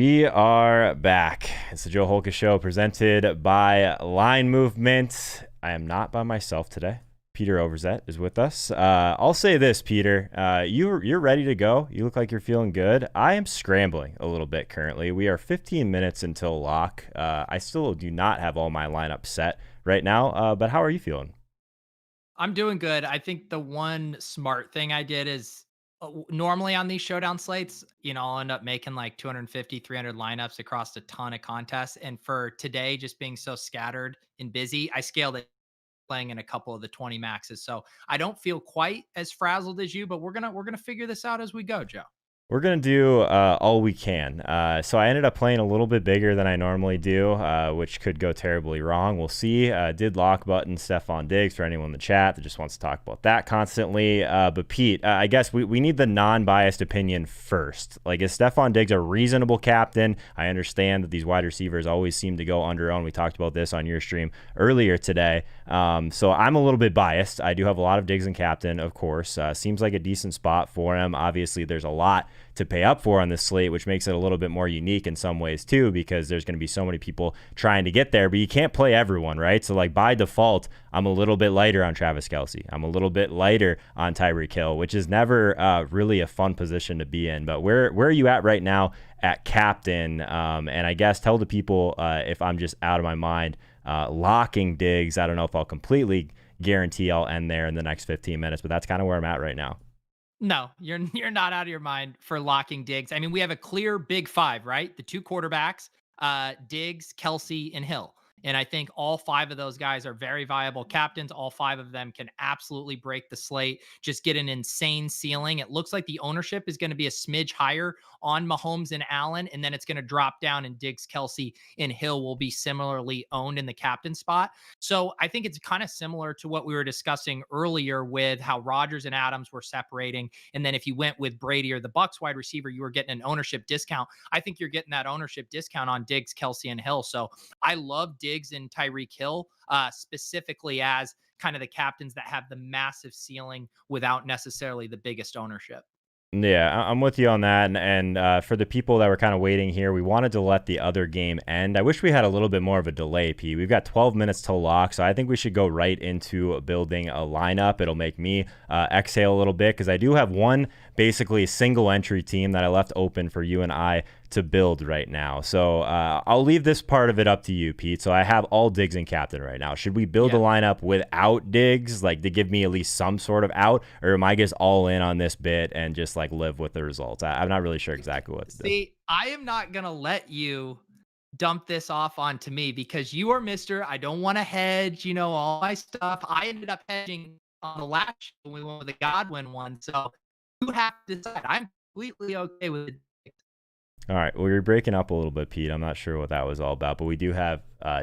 We are back. It's the Joe Holka Show presented by Line Movement. I am not by myself today. Peter Overzet is with us. I'll say this, Peter. You're ready to go. You look like you're feeling good. I am scrambling a little bit currently. We are 15 minutes until lock. I still do not have all my lineup set right now, but how are you feeling? I'm doing good. I think the one smart thing I did is normally on these showdown slates, I'll end up making like 250, 300 lineups across a ton of contests. And for today, just being so scattered and busy, I scaled it playing in a couple of the 20 maxes. So I don't feel quite as frazzled as you, but we're gonna figure this out as we go, Joe. We're going to do all we can. So I ended up playing a little bit bigger than I normally do, which could go terribly wrong. We'll see. Did lock button Stefon Diggs for anyone in the chat that just wants to talk about that constantly. But Pete, I guess we need the non-biased opinion first. Like, is Stefon Diggs a reasonable captain? I understand that these wide receivers always seem to go under-owned. We talked about this on your stream earlier today. So I'm a little bit biased. I do have a lot of Diggs in captain, of course. Seems like a decent spot for him. Obviously, there's a lot to pay up for on this slate, which makes it a little bit more unique in some ways too, because there's going to be so many people trying to get there, but you can't play everyone, right? So like by default, I'm a little bit lighter on Travis Kelce. I'm a little bit lighter on Tyreek Hill, which is never really a fun position to be in. But where are you at right now at captain? And I guess tell the people if I'm just out of my mind locking Diggs. I don't know if I'll completely guarantee I'll end there in the next 15 minutes, but that's kind of where I'm at right now. No, you're not out of your mind for locking Diggs. I mean, we have a clear big five, right? The two quarterbacks, Diggs, Kelsey, and Hill. And I think all five of those guys are very viable captains. All five of them can absolutely break the slate, just get an insane ceiling. It looks like the ownership is going to be a smidge higher on Mahomes and Allen, and then it's going to drop down, and Diggs, Kelsey, and Hill will be similarly owned in the captain spot. So I think it's kind of similar to what we were discussing earlier with how Rodgers and Adams were separating. And then if you went with Brady or the Bucks wide receiver, you were getting an ownership discount. I think you're getting that ownership discount on Diggs, Kelsey, and Hill. So I love Diggs and Tyreek Hill specifically as kind of the captains that have the massive ceiling without necessarily the biggest ownership. Yeah, I'm with you on that. And for the people that were kind of waiting here, we wanted to let the other game end. I wish we had a little bit more of a delay, P. We've got 12 minutes till lock, so I think we should go right into building a lineup. It'll make me exhale a little bit because I do have one basically single entry team that I left open for you and I to build right now. So I'll leave this part of it up to you, Pete. So I have all Diggs and captain right now. Should we build a lineup without Diggs, like to give me at least some sort of out, or am I just all in on this bit and just like live with the results? I'm not really sure exactly what to do. See, I am not going to let you dump this off onto me because you are Mr. I don't want to hedge, all my stuff. I ended up hedging on the last show when we went with the Godwin one. So you have to decide. I'm completely okay with it. All right. Well, you're breaking up a little bit, Pete. I'm not sure what that was all about, but we do have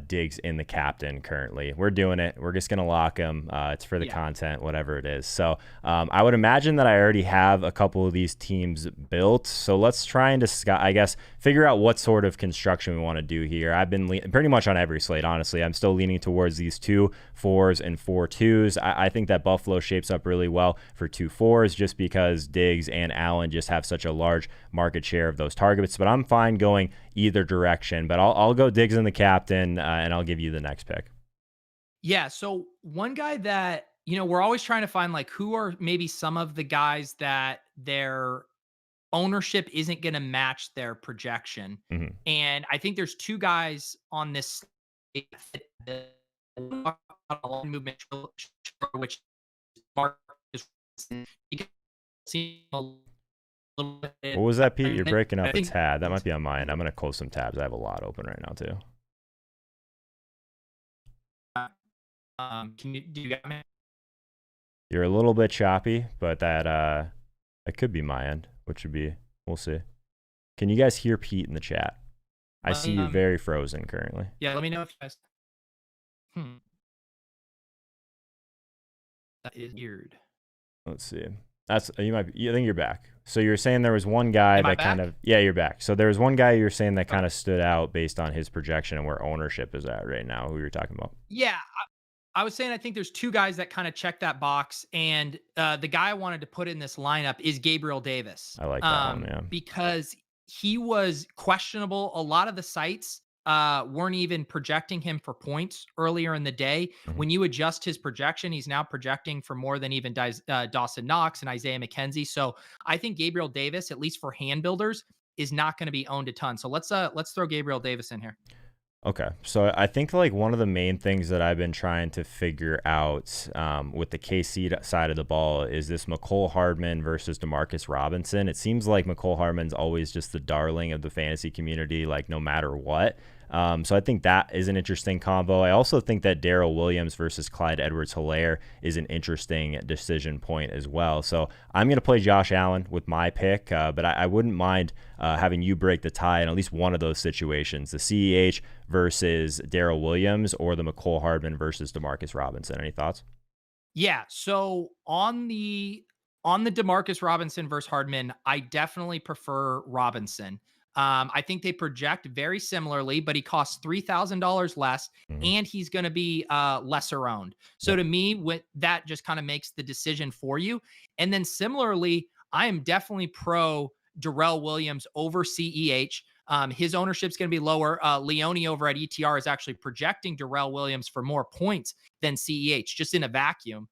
Diggs in the captain currently. We're doing it. We're just going to lock him. It's for the content, whatever it is. So I would imagine that I already have a couple of these teams built. So let's try and discuss, I guess, figure out what sort of construction we want to do here. I've been pretty much on every slate, honestly. I'm still leaning towards these 2 4s and 4 2s. I think that Buffalo shapes up really well for 2 4s just because Diggs and Allen just have such a large market share of those targets. But I'm fine going either direction. But I'll go Diggs in the captain. And I'll give you the next pick. Yeah. So one guy that, we're always trying to find like who are maybe some of the guys that their ownership isn't going to match their projection. Mm-hmm. And I think there's 2 guys on this movement, which What was that, Pete? You're breaking up a tad. That might be on mine. I'm going to close some tabs. I have a lot open right now too. Do you got me? You're a little bit choppy, but that could be my end, which would be, we'll see. Can you guys hear Pete in the chat? I see you very frozen currently. Yeah, let me know if you guys. That is weird. Let's see. I think you're back. So you're saying there was one guy that kind of, you're back. So there was one guy you're saying that kind of stood out based on his projection and where ownership is at right now, who you're talking about. Yeah, I was saying I think there's 2 guys that kind of check that box, and the guy I wanted to put in this lineup is Gabriel Davis. I like that one, yeah. Because he was questionable. A lot of the sites weren't even projecting him for points earlier in the day. Mhm. When you adjust his projection, he's now projecting for more than even Dawson Knox and Isaiah McKenzie. So I think Gabriel Davis, at least for hand builders, is not going to be owned a ton. So let's throw Gabriel Davis in here. Okay, so I think like one of the main things that I've been trying to figure out with the KC side of the ball is this Machole Hardman versus Demarcus Robinson. It seems like Machole Hardman's always just the darling of the fantasy community, like no matter what. So I think that is an interesting combo. I also think that Darrell Williams versus Clyde Edwards-Helaire is an interesting decision point as well. So I'm going to play Josh Allen with my pick, but I wouldn't mind having you break the tie in at least one of those situations, the CEH versus Darrell Williams or the Machole Hardman versus Demarcus Robinson. Any thoughts? Yeah. So on the Demarcus Robinson versus Hardman, I definitely prefer Robinson. I think they project very similarly, but he costs $3,000 less, Mm-hmm. and he's going to be lesser owned. So Yep. to me, that just kind of makes the decision for you. And then similarly, I am definitely pro Darrell Williams over CEH. His ownership's going to be lower. Leone over at ETR is actually projecting Darrell Williams for more points than CEH, just in a vacuum.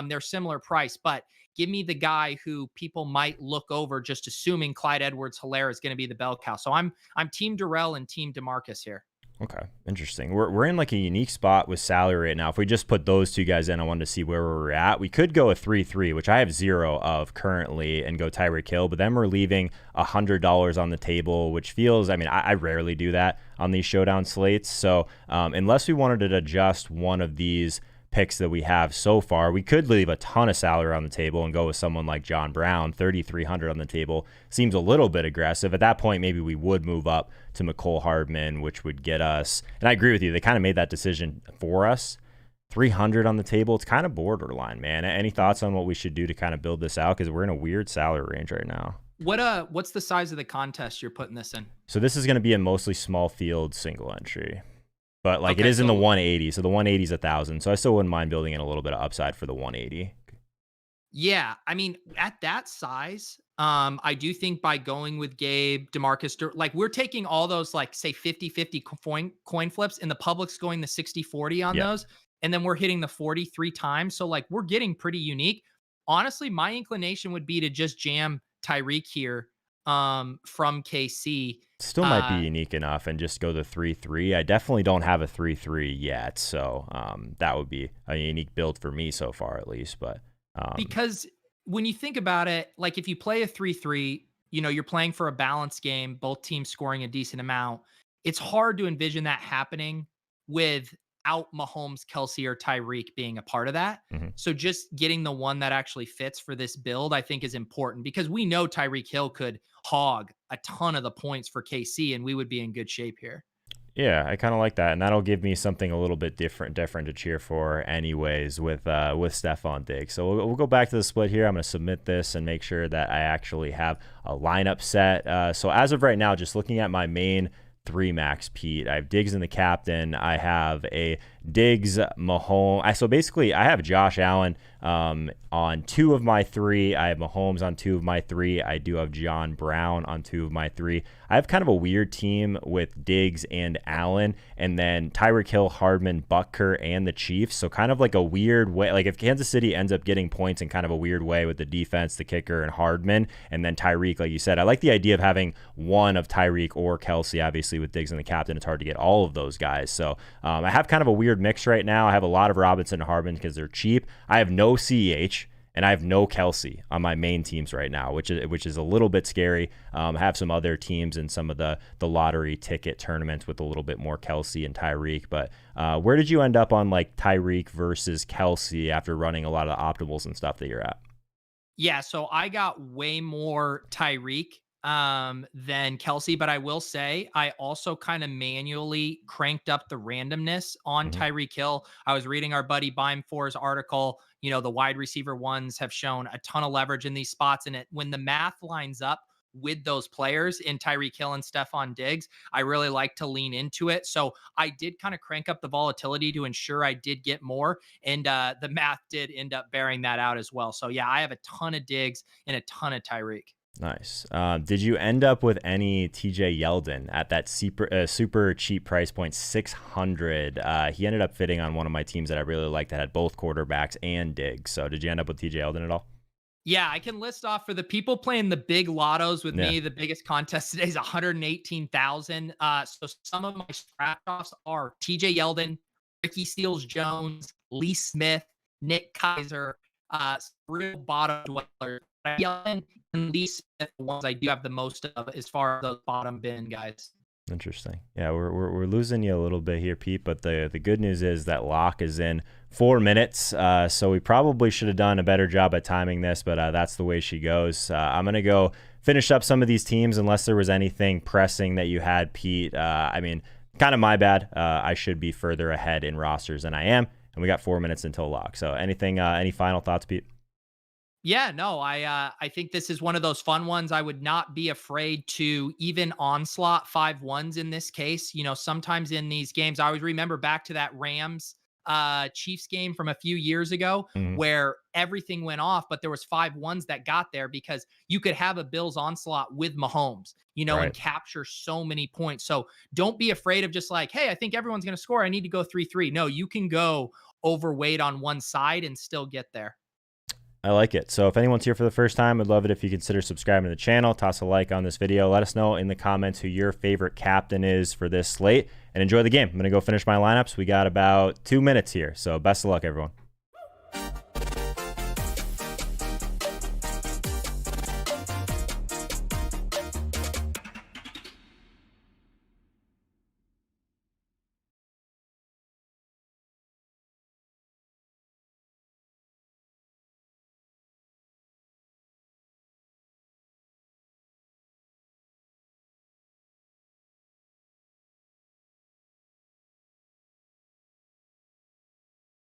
They're similar price, but give me the guy who people might look over just assuming Clyde Edwards-Helaire is going to be the bell cow. So I'm team Darrell and team Demarcus here. Okay, interesting. We're in like a unique spot with salary right now. If we just put those two guys in, I wanted to see where we're at. We could go a 3-3, which I have 0 of currently, and go Tyreek Hill, but then we're leaving $100 on the table, which feels, I mean, I rarely do that on these showdown slates. So unless we wanted to adjust one of these picks that we have so far, we could leave a ton of salary on the table and go with someone like John Brown. 3,300 on the table seems a little bit aggressive. At that point, maybe we would move up to Machole Hardman, which would get us, and I agree with you, they kind of made that decision for us. 300 on the table, it's kind of borderline, man. Any thoughts on what we should do to kind of build this out? Because we're in a weird salary range right now. What's the size of the contest you're putting this in? So this is going to be a mostly small field single entry. But like it Okay, is in the so 180, so the 180 is 1,000. So I still wouldn't mind building in a little bit of upside for the 180. yeah, I mean, at that size, I do think by going with Gabe, Demarcus, like we're taking all those, like say 50-50 coin flips, and the public's going the 60-40 on Yep. those. And then we're hitting the 43 times. So like we're getting pretty unique. Honestly, my inclination would be to just jam Tyreek here from KC. Still might be unique enough and just go the 3-3. I definitely don't have a 3-3 yet, so that would be a unique build for me so far, at least. But Because when you think about it, like if you play a 3-3, you're playing for a balanced game, both teams scoring a decent amount. It's hard to envision that happening without Mahomes, Kelsey, or Tyreek being a part of that. mhm. So just getting the one that actually fits for this build, I think is important, because we know Tyreek Hill could hog a ton of the points for KC, and we would be in good shape here. Yeah, I kind of like that, and that'll give me something a little bit different to cheer for, anyways, with Stephon Diggs. So we'll go back to the split here. I'm going to submit this and make sure that I actually have a lineup set. So as of right now, just looking at my main 3 max, Pete, I have Diggs in the captain. I have a Diggs, Mahomes. So basically, I have Josh Allen on 2 of my 3. I have Mahomes on 2 of my 3. I do have John Brown on 2 of my 3. I have kind of a weird team with Diggs and Allen, and then Tyreek Hill, Hardman, Butker, and the Chiefs. So kind of like a weird way. Like if Kansas City ends up getting points in kind of a weird way with the defense, the kicker, and Hardman, and then Tyreek, like you said, I like the idea of having one of Tyreek or Kelsey. Obviously, with Diggs and the captain, it's hard to get all of those guys. So I have kind of a weird mix right now. I have a lot of Robinson and Hardman because they're cheap. I have no CEH. And I have no Kelsey on my main teams right now, which is a little bit scary. I have some other teams in some of the lottery ticket tournaments with a little bit more Kelsey and Tyreek. But where did you end up on like Tyreek versus Kelsey after running a lot of the optimals and stuff that you're at? Yeah, so I got way more Tyreek than Kelsey, but I will say I also kind of manually cranked up the randomness on Mm-hmm. Tyreek Hill. I was reading our buddy Bime4's article. The wide receiver ones have shown a ton of leverage in these spots, and when the math lines up with those players in Tyreek Hill and Stephon Diggs, I really like to lean into it. So I did kind of crank up the volatility to ensure I did get more, and the math did end up bearing that out as well. So yeah, I have a ton of Diggs and a ton of Tyreek. Nice. Did you end up with any TJ Yeldon at that super cheap price point, 600? He ended up fitting on one of my teams that I really liked that had both quarterbacks and Diggs. So did you end up with TJ Yeldon at all? Yeah, I can list off for the people playing the big lottos with Yeah. me. The biggest contest today is 118,000. So some of my scratch offs are TJ Yeldon, Ricky Seals Jones, Lee Smith, Nick Kaiser, real bottom dwellers. Yeldon and Lee Smith, the ones I do have the most of as far as those bottom bin guys. Interesting. Yeah, we're losing you a little bit here, Pete. But the good news is that lock is in 4 minutes. So we probably should have done a better job at timing this, but that's the way she goes. I'm gonna go finish up some of these teams unless there was anything pressing that you had, Pete. I mean, kind of my bad. I should be further ahead in rosters than I am, and we got 4 minutes until lock. So anything, any final thoughts, Pete? Yeah, no, I think this is one of those fun ones. I would not be afraid to even onslaught 5-1s in this case. You know, sometimes in these games, I always remember back to that Rams Chiefs game from a few years ago where everything went off, but there was 5-1s that got there because you could have a Bills onslaught with Mahomes, you know, and capture so many points. So don't be afraid of just like, hey, I think everyone's going to score. I need to go 3-3. No, you can go overweight on one side and still get there. I like it. So if anyone's here for the first time, I'd love it if you consider subscribing to the channel, toss a like on this video. Let us know in the comments who your favorite captain is for this slate, and enjoy the game. I'm going to go finish my lineups. We got about 2 minutes here, so best of luck, everyone.